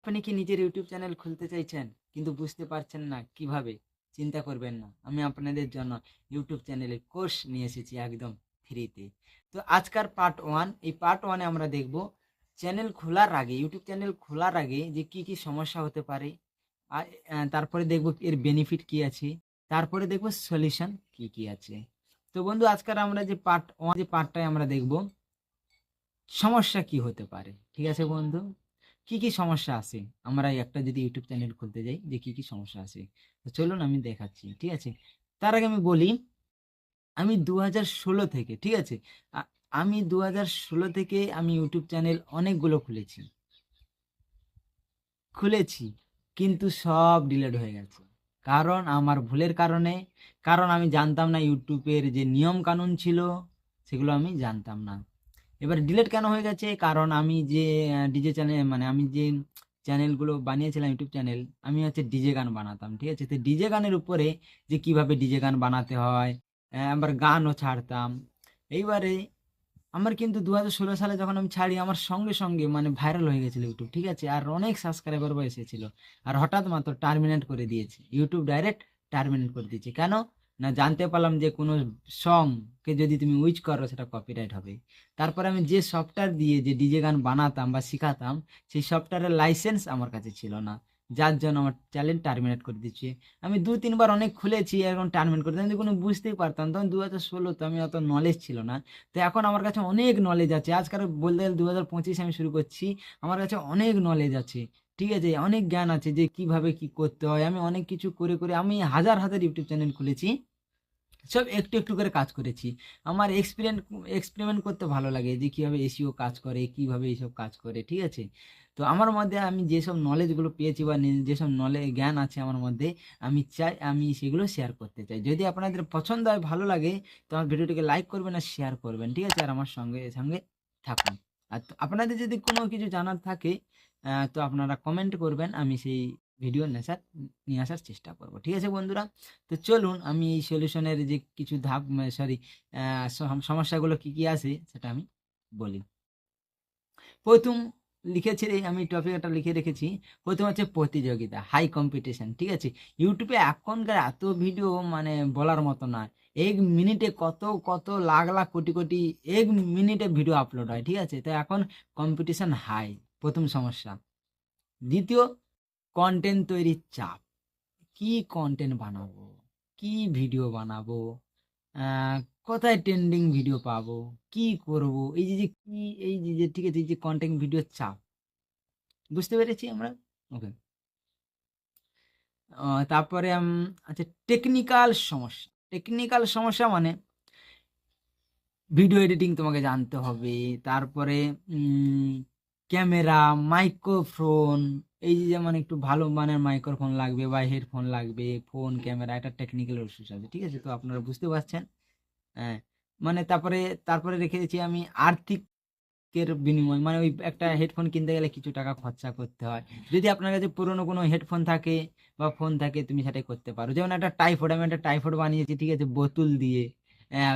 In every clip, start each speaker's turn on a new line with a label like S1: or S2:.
S1: আপনি কি নিজের ইউটিউব চ্যানেল খুলতে চাইছেন কিন্তু বুঝতে পারছেন না কিভাবে? চিন্তা করবেন না, আমি আপনাদের জন্য ইউটিউব চ্যানেলের কোর্স নিয়ে এসেছি একদম ফ্রিতে। তো আজকার পার্ট ওয়ান, এই পার্ট ওয়ানে আমরা দেখব চ্যানেল খোলার আগে, ইউটিউব চ্যানেল খোলার আগে যে কি কি সমস্যা হতে পারে। তারপরে দেখব এর বেনিফিট কি আছে, তারপরে দেখব সলিউশন কি কি আছে। তো বন্ধু, আজকাল আমরা যে পার্ট ওয়ান, যে পার্টটায় আমরা দেখব সমস্যা কি হতে পারে। ঠিক আছে বন্ধু, কি কি সমস্যা আছে আমরা একটা যদি ইউটিউব চ্যানেল খুলতে যাই, যে কি কি সমস্যা আছে, তো চলুন আমি দেখাচ্ছি। ঠিক আছে, তার আগে আমি বলি, আমি 2016 থেকে, ঠিক আছে, আ- আমি 2016 থেকে আমি ইউটিউব চ্যানেল অনেকগুলো খুলেছি খুলেছি কিন্তু সব ডিলিট হয়ে গেছে। কারণ আমার ভুলের কারণে, কারণ আমি জানতাম না ইউটিউবের যে নিয়ম কানুন ছিল সেগুলো আমি জানতাম না। এবার ডিলিট কেন হয়ে গেছে? কারণ আমি যে ডিজে চ্যানেল, মানে আমি যে চ্যানেলগুলো বানিয়েছিলাম ইউটিউব চ্যানেল, আমি হচ্ছে ডিজে গান বানাতাম। ঠিক আছে, তো ডিজে গানের উপরে যে কিভাবে ডিজে গান বানাতে হয়, আবার গানও ছাড়তাম। এইবারে আমার কিন্তু 2016 সালে যখন আমি ছাড়ি, আমার সঙ্গে সঙ্গে মানে ভাইরাল হয়ে গেছিল ইউটিউব। ঠিক আছে, আর অনেক সাবস্ক্রাইবারও এসেছিল। আর হঠাৎ মাত্র টার্মিনেট করে দিয়েছে ইউটিউব, ডাইরেক্ট টার্মিনেট করে দিয়েছে। কেন না, জানতে পারলাম যে কোনো সং কে যদি তুমি ইউজ করো সেটা কপিরাইট হবে। তারপরে আমি যে সফটওয়্যার দিয়ে যে ডিজে গান বানাতাম বা শিখাতাম, সেই সফটওয়্যারের লাইসেন্স আমার কাছে ছিল না, যার জন্য আমার চ্যানেল টার্মিনেট করে দিচ্ছে। আমি দু তিনবার অনেক খুলেছি, এখন টার্মিনেট করে দিই। আমি তো কোনো বুঝতেই পারতাম, তখন 2016 তো আমি অত নলেজ ছিল না। তো এখন আমার কাছে অনেক নলেজ আছে। আজকাল বলতে গেলে 2025 আমি শুরু করছি, আমার কাছে অনেক নলেজ আছে। ঠিক আছে, অনেক জ্ঞান আছে যে কিভাবে কি করতে হয়। আমি অনেক কিছু করে করে আমি হাজার হাজার ইউটিউব চ্যানেল খুলেছি, সব একটু একটু করে কাজ করেছি। আমার এক্সপেরিমেন্ট করতে ভালো লাগে যে কিভাবে এসিও কাজ করে, কিভাবে এইসব কাজ করে। ঠিক আছে, তো আমার মধ্যে আমি যেসব নলেজগুলো পেয়েছি বা যেসব নলেজ জ্ঞান আছে আমার মধ্যে, আমি চাই আমি সেগুলো শেয়ার করতে চাই। যদি আপনাদের পছন্দ হয়, ভালো লাগে, তো আমার ভিডিওটিকে লাইক করবেন আর শেয়ার করবেন। ঠিক আছে, আর আমার সঙ্গে সঙ্গে থাকুন। আর আপনাদের যদি কোনো কিছু জানার থাকে, তো আপনারা কমেন্ট করবেন, আমি সেই ভিডিও নিয়ে আসার চেষ্টা করব। ঠিক আছে বন্ধুরা, তো চলুন আমি এই সলিউশনের যে কিছু ধাপ, সরি, সমস্যাগুলো কি কি আছে সেটা আমি বলি। প্রথম লিখেছি, আমি টপিক একটা লিখে রেখেছি। প্রথম হচ্ছে প্রতিযোগিতা, হাই কম্পিটিশন। ঠিক আছে, ইউটিউবে এখনকার এত ভিডিও মানে বলার মতো না। এক মিনিটে কত কত লাখ লাখ কোটি কোটি এক মিনিটে ভিডিও আপলোড হয়। ঠিক আছে, তো এখন কম্পিটিশন হাই, প্রথম সমস্যা। দ্বিতীয়, কন্টেন্ট তৈরির চাপ। কি কন্টেন্ট বানাবো, কি ভিডিও বানাবো, আহ, কোথায় ট্রেন্ডিং ভিডিও পাবো, কি করব, এই যে যে কি, এই যে যে ঠিক আছে, এই যে কন্টেন্ট ভিডিওর চাপ, বুঝতে পেরেছি আমরা। ওকে, তারপরে আচ্ছা, টেকনিক্যাল সমস্যা। টেকনিক্যাল সমস্যা মানে ভিডিও এডিটিং তোমাকে জানতে হবে। তারপরে ক্যামেরা, মাইক্রোফোন, এই যে যেমন একটু ভালো মানের মাইক্রোফোন লাগবে বা হেডফোন লাগবে, ফোন, ক্যামেরা, এটা টেকনিক্যাল ইস্যুস আছে। ঠিক আছে, তো আপনারা বুঝতে পারছেন। হ্যাঁ, মানে তারপরে তারপরে রেখে দিয়েছি আমি আর্থিকের বিনিময়, মানে ওই একটা হেডফোন কিনতে গেলে কিছু টাকা খরচা করতে হয়। যদি আপনার কাছে পুরনো কোনো হেডফোন থাকে বা ফোন থাকে, তুমি সেটাই করতে পারো। যেমন একটা টাইফয়েড, আমি একটা টাইফয়েড বানিয়েছি। ঠিক আছে, বোতল দিয়ে,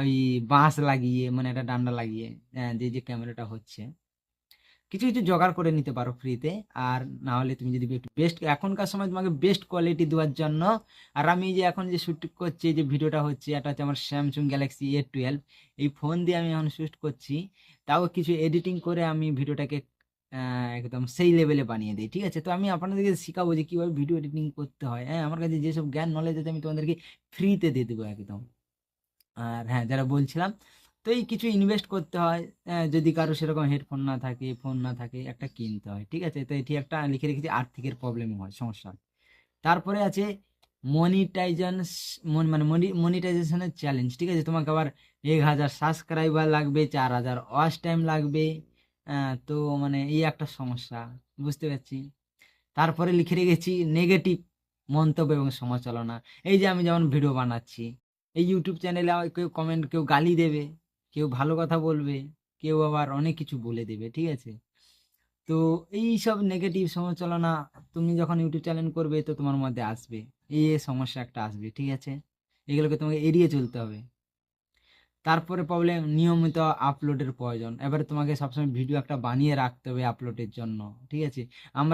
S1: ওই বাঁশ লাগিয়ে, মানে একটা ডান্ডা লাগিয়ে, যে যে ক্যামেরাটা হচ্ছে, কিছু কিছু জোগাড় করে নিতে পারো ফ্রিতে। আর না হলে তুমি যদি একটু বেস্ট, এখনকার সময় তোমাকে বেস্ট কোয়ালিটি দেওয়ার জন্য, আর আমি যে এখন যে শ্যুট করছি, যে ভিডিওটা হচ্ছে, এটা হচ্ছে আমার স্যামসুং গ্যালাক্সি A12, এই ফোন দিয়ে আমি এখন শ্যুট করছি। তাও কিছু এডিটিং করে আমি ভিডিওটাকে একদম সেই লেভেলে বানিয়ে দিই। ঠিক আছে, তো আমি আপনাদেরকে শিখাবো যে কিভাবে ভিডিও এডিটিং করতে হয়। হ্যাঁ, আমার কাছে যেসব জ্ঞান নলেজ আছে আমি তোমাদেরকে ফ্রিতে দিয়ে দেবো একদম। আর হ্যাঁ, যারা বলছিলাম, তো এই কিছু ইনভেস্ট করতে হয়। যদি কারো সেরকম হেডফোন না থাকে, ফোন না থাকে, একটা কিনতে হয়। ঠিক আছে, তো এটি একটা লিখে রেখেছি, আর্থিকের প্রবলেম হয়, সমস্যা হয়। তারপরে আছে মনিটাইজেশন, মানে মনিটাইজেশনের চ্যালেঞ্জ। ঠিক আছে, তোমাকে আবার 1000 সাবস্ক্রাইবার লাগবে, 4000 ওয়াচ টাইম লাগবে। তো মানে এই একটা সমস্যা, বুঝতে পারছি। তারপরে লিখে রেখেছি নেগেটিভ মন্তব্য এবং সমালোচনা। এই যে আমি যেমন ভিডিও বানাচ্ছি, এই ইউটিউব চ্যানেলে কেউ কমেন্ট, কেউ গালি দেবে, কেউ ভালো কথা বলবে, কেউ আবার অনেক কিছু বলে দেবে। ঠিক আছে, তো এই সব নেগেটিভ সমালোচনা তুমি যখন ইউটিউব চ্যানেল করবে, তো তোমার মধ্যে আসবে, এই সমস্যা একটা আসবে। ঠিক আছে, এগুলোকে তোমাকে এড়িয়ে চলতে হবে। তারপরে প্রবলেম নিয়মিত আপলোডের প্রয়োজন। এবারে তোমাকে সবসময় ভিডিও একটা বানিয়ে রাখতে হবে আপলোডের জন্য, ঠিক আছে? আমি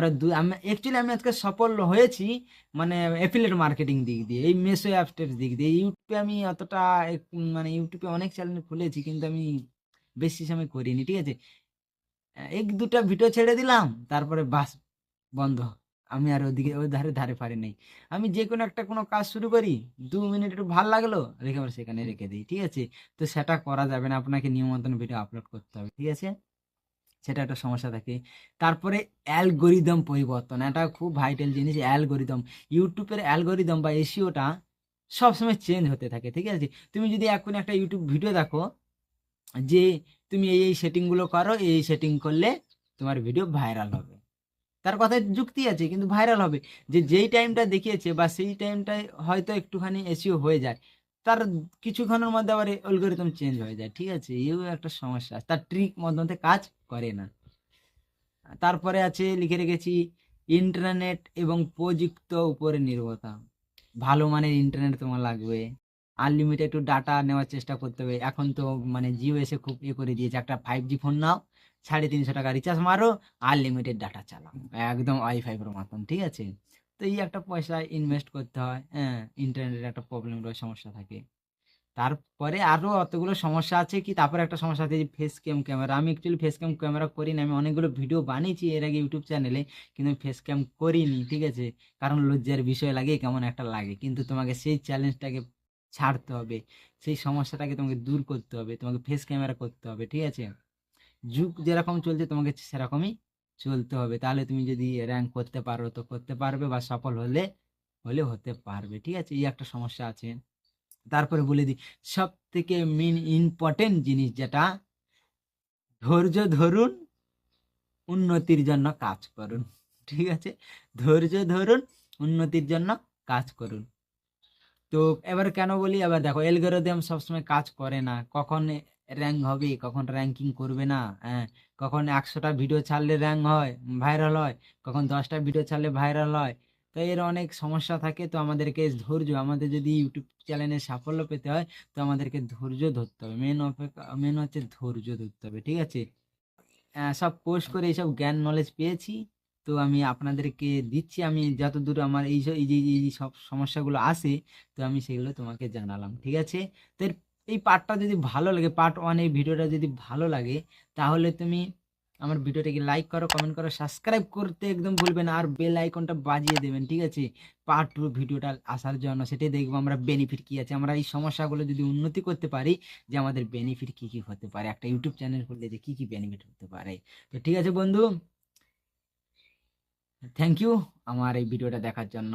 S1: অ্যাকচুয়ালি আমি আজকে সফল হয়েছি মানে অ্যাফিলিয়েট মার্কেটিং দিক দিয়ে, এই মেসো অ্যাপসের দিক দিয়ে। ইউটিউবে আমি অতটা মানে ইউটিউবে অনেক চ্যানেল খুলেছি কিন্তু আমি বেশি সময় করিনি, ঠিক আছে? এক দুটা ভিডিও ছেড়ে দিলাম, তারপরে বাস বন্ধ। আমি আর ওদিকে ওই ধারে ধারে পারি নাই। আমি যে কোনো একটা কোনো কাজ শুরু করি, 2 মিনিট একটু ভাল লাগলো, রেখে আবার সেখানে রেখে দিই, ঠিক আছে? তো সেটা করা যাবে না, আপনাকে নিয়মিত ভিডিও আপলোড করতে হবে, ঠিক আছে? সেটা একটা সমস্যা থাকে। তারপরে অ্যালগোরিদম পরিবর্তন, এটা খুব ভাইটাল জিনিস। অ্যালগোরিদম, ইউটিউবের অ্যালগোরিদম বা এসইওটা সবসময় চেঞ্জ হতে থাকে, ঠিক আছে? তুমি যদি এখন একটা ইউটিউব ভিডিও দেখো যে তুমি এই সেটিংগুলো করো, এই সেটিং করলে তোমার ভিডিও ভাইরাল হবে, তার কথায় যুক্তি আছে, কিন্তু ভাইরাল হবে। যেই টাইমটা দেখিয়েছে বা সেই টাইমটায় হয়তো একটুখানি এসইও হয়ে যায়, তার কিছুক্ষণের মধ্যে আবার অ্যালগরিদম চেঞ্জ হয়ে যায়, ঠিক আছে? এও একটা সমস্যা, তার ট্রিক মধ্যে কাজ করে না। তারপরে আছে লিখে রেখেছি ইন্টারনেট এবং প্রযুক্ত উপরে নির্ভরতা। ভালো মানের ইন্টারনেট তোমার লাগবে, আনলিমিটেড একটু ডাটা নেওয়ার চেষ্টা করতে হবে। এখন তো মানে জিও এসে খুব করে দিয়েছে, একটা 5G ফোন নাও, 350 টাকা রিচার্জ মারো, আনলিমিটেড ডাটা চালাও, একদম ওয়াইফাইয়ের মতন, ঠিক আছে? তো এই একটা পয়সা ইনভেস্ট করতে হয়, হ্যাঁ। ইন্টারনেটের একটা প্রবলেম সমস্যা থাকে। তারপরে আরো অতগুলো সমস্যা আছে কি, তারপরে একটা সমস্যা আছে যে ফেস ক্যাম ক্যামেরা। আমি অ্যাকচুয়ালি ফেস ক্যাম ক্যামেরা করি না, আমি অনেকগুলো ভিডিও বানিয়েছি এর আগে ইউটিউব চ্যানেলে, কিন্তু আমি ফেস ক্যাম করিনি, ঠিক আছে? কারণ লজ্জার বিষয় লাগে, কেমন একটা লাগে। কিন্তু তোমাকে সেই চ্যালেঞ্জটাকে ছাড়তে হবে, সেই সমস্যাটাকে তোমাকে দূর করতে হবে, তোমাকে ফেস ক্যামেরা করতে হবে, ঠিক আছে? যুগ যেরকম চলছে তোমাকে সেরকমই চলতে হবে, তাহলে তুমি যদি র্যাঙ্ক করতে পারো তো করতে পারবে, বা সফল হলে হলে হতে পারবে, ঠিক আছে? এই একটা সমস্যা আছে। তারপরে বলে দিই সব থেকে মেন ইম্পর্টেন্ট জিনিস যেটা, ধৈর্য ধরুন, উন্নতির জন্য কাজ করুন, ঠিক আছে? ধৈর্য ধরুন, উন্নতির জন্য কাজ করুন। তো এবার কেন বলি, এবার দেখো অ্যালগরিদম সবসময় কাজ করে না। কখন র্যাঙ্ক হবে, কখন র্যাঙ্কিং করবে না, হ্যাঁ। কখন 100টা ভিডিও ছাড়লে র্যাঙ্ক হয়, ভাইরাল হয়, কখন 10টা ভিডিও ছাড়লে ভাইরাল হয়। তো এর অনেক সমস্যা থাকে। তো আমাদেরকে ধৈর্য, আমাদের যদি ইউটিউব চ্যানেলে সাফল্য পেতে হয়, তো আমাদেরকে ধৈর্য ধরতে হবে। মেন হচ্ছে ধৈর্য ধরতে হবে, ঠিক আছে? সব পোস্ট করে এইসব জ্ঞান নলেজ পেয়েছি, তো আমি আপনাদেরকে দিচ্ছি। আমি যতদূর আমার এই সব সমস্যাগুলো আসে, তো আমি সেগুলো তোমাকে জানালাম, ঠিক আছে? তো এই পার্টটা যদি ভালো লাগে, পার্ট 1 এই ভিডিওটা যদি ভালো লাগে, তাহলে তুমি আমার ভিডিওটাকে লাইক করো, কমেন্ট করো, সাবস্ক্রাইব করতে একদম ভুলবেন না, আর বেল আইকনটা বাজিয়ে দেবেন, ঠিক আছে? পার্ট 2 ভিডিওটা আসার জন্য, সেটাই দেখবো আমরা বেনিফিট কি আছে, আমরা এই সমস্যাগুলো যদি উন্নতি করতে পারি, যে আমাদের বেনিফিট কি কি হতে পারে, একটা ইউটিউব চ্যানেল খুললে যে কি কি বেনিফিট হতে পারে। তো ঠিক আছে বন্ধু, থ্যাংক ইউ আমার এই ভিডিওটা দেখার জন্য।